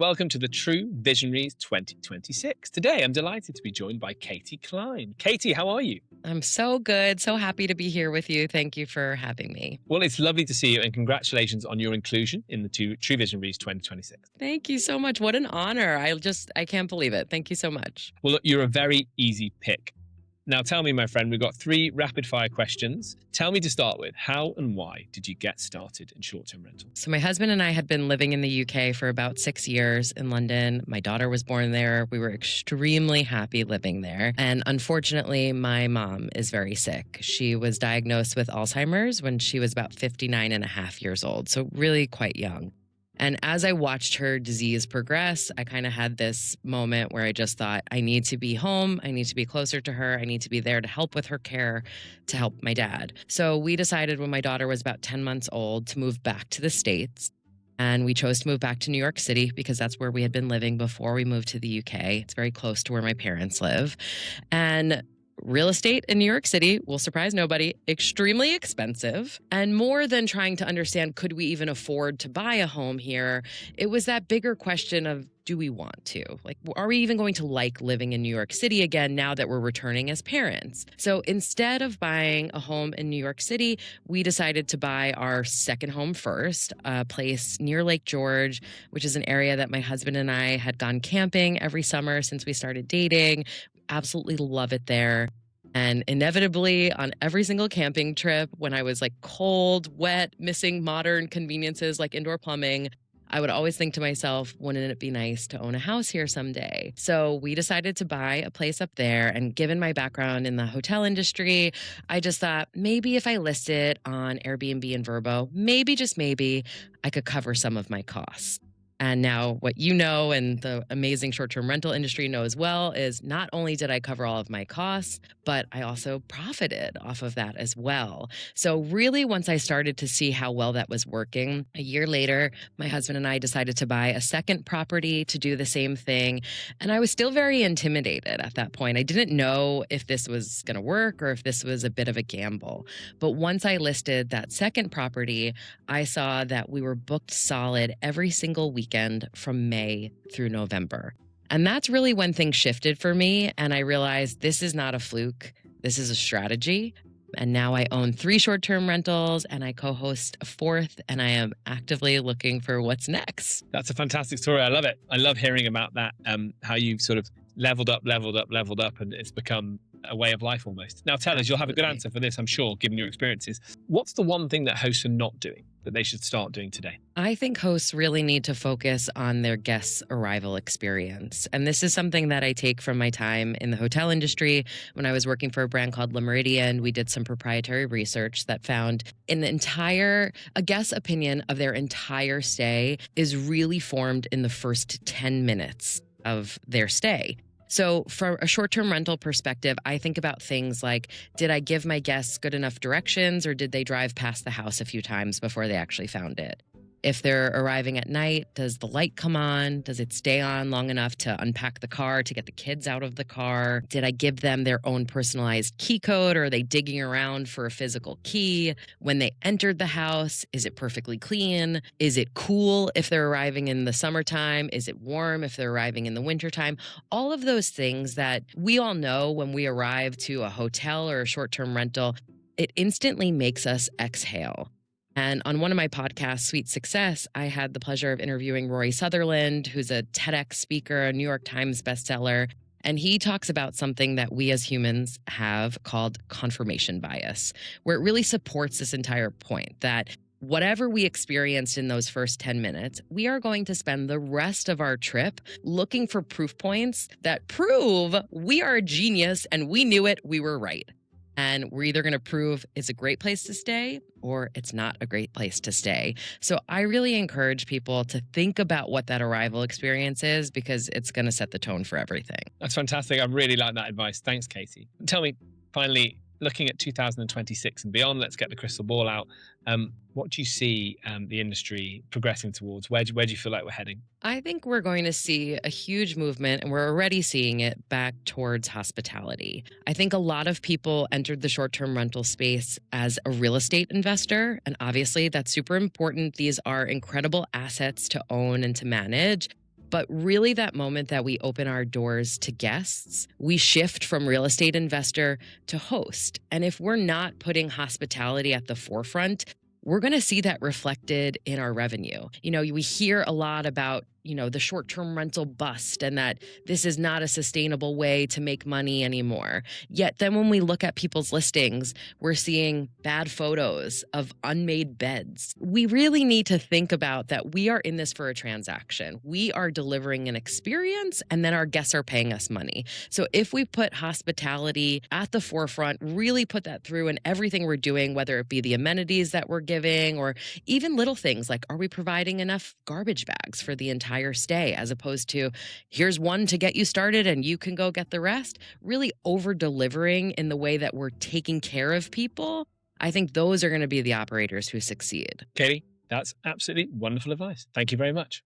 Welcome to the Truvisionaries 2026. Today, I'm delighted to be joined by Katie Cline. Katie, how are you? I'm so good. So happy to be here with you. Thank you for having me. Well, it's lovely to see you, and congratulations on your inclusion in the Truvisionaries 2026. Thank you so much. What an honor. I can't believe it. Thank you so much. Well, look, you're a very easy pick. Now, tell me, my friend, we've got 3 rapid-fire questions. Tell me to start with, how and why did you get started in short-term rental? So, my husband and I had been living in the UK for about 6 years in London. My daughter was born there. We were extremely happy living there. And unfortunately, my mom is very sick. She was diagnosed with Alzheimer's when she was about 59 and a half years old. So, really quite young. And as I watched her disease progress, I kind of had this moment where I just thought, I need to be home. I need to be closer to her. I need to be there to help with her care, to help my dad. So we decided when my daughter was about 10 months old to move back to the States. And we chose to move back to New York City because that's where we had been living before we moved to the UK. It's very close to where my parents live. And real estate in New York City, will surprise nobody, extremely expensive. And more than trying to understand, could we even afford to buy a home here? It was that bigger question of, do we want to? Like, are we even going to like living in New York City again now that we're returning as parents? So instead of buying a home in New York City, we decided to buy our second home first, a place near Lake George, which is an area that my husband and I had gone camping every summer since we started dating. Absolutely love it there. And inevitably, on every single camping trip, when I was like cold, wet, missing modern conveniences like indoor plumbing, I would always think to myself, wouldn't it be nice to own a house here someday? So we decided to buy a place up there. And given my background in the hotel industry, I just thought maybe if I list it on Airbnb and Vrbo, maybe, just maybe, I could cover some of my costs. And now what you know and the amazing short-term rental industry know as well is not only did I cover all of my costs, but I also profited off of that as well. So really, once I started to see how well that was working, a year later, my husband and I decided to buy a second property to do the same thing. And I was still very intimidated at that point. I didn't know if this was going to work or if this was a bit of a gamble. But once I listed that second property, I saw that we were booked solid every single weekend from May through November. And that's really when things shifted for me. And I realized this is not a fluke. This is a strategy. And now I own 3 short-term rentals and I co-host a 4th, and I am actively looking for what's next. That's a fantastic story. I love it. I love hearing about that, how you've sort of leveled up, and it's become a way of life almost. Now tell us, you'll have a good answer for this, I'm sure, given your experiences. What's the one thing that hosts are not doing that they should start doing today? I think hosts really need to focus on their guests' arrival experience. And this is something that I take from my time in the hotel industry. When I was working for a brand called Le Méridien, we did some proprietary research that found a guest's opinion of their entire stay is really formed in the first 10 minutes of their stay. So from a short-term rental perspective, I think about things like, did I give my guests good enough directions, or did they drive past the house a few times before they actually found it? If they're arriving at night, does the light come on? Does it stay on long enough to unpack the car, to get the kids out of the car? Did I give them their own personalized key code, or are they digging around for a physical key? When they entered the house, is it perfectly clean? Is it cool if they're arriving in the summertime? Is it warm if they're arriving in the wintertime? All of those things that we all know when we arrive to a hotel or a short-term rental, it instantly makes us exhale. And on one of my podcasts, Sweet Success, I had the pleasure of interviewing Rory Sutherland, who's a TEDx speaker, a New York Times bestseller. And he talks about something that we as humans have called confirmation bias, where it really supports this entire point that whatever we experienced in those first 10 minutes, we are going to spend the rest of our trip looking for proof points that prove we are a genius and we knew it, we were right. And we're either going to prove it's a great place to stay or it's not a great place to stay. So I really encourage people to think about what that arrival experience is, because it's going to set the tone for everything. That's fantastic. I really like that advice. Thanks, Katie. Tell me, finally, looking at 2026 and beyond, let's get the crystal ball out. What do you see the industry progressing towards? Where do you feel like we're heading? I think we're going to see a huge movement, and we're already seeing it, back towards hospitality. I think a lot of people entered the short-term rental space as a real estate investor, and obviously that's super important. These are incredible assets to own and to manage. But really, that moment that we open our doors to guests, we shift from real estate investor to host. And if we're not putting hospitality at the forefront, we're going to see that reflected in our revenue. We hear a lot about, the short-term rental bust and that this is not a sustainable way to make money anymore. Yet then when we look at people's listings, we're seeing bad photos of unmade beds. We really need to think about that we are in this for a transaction. We are delivering an experience and then our guests are paying us money. So if we put hospitality at the forefront, really put that through in everything we're doing, whether it be the amenities that we're giving or even little things like, are we providing enough garbage bags for the entire stay, as opposed to here's one to get you started and you can go get the rest, really over delivering in the way that we're taking care of people. I think those are going to be the operators who succeed. Katie, that's absolutely wonderful advice. Thank you very much.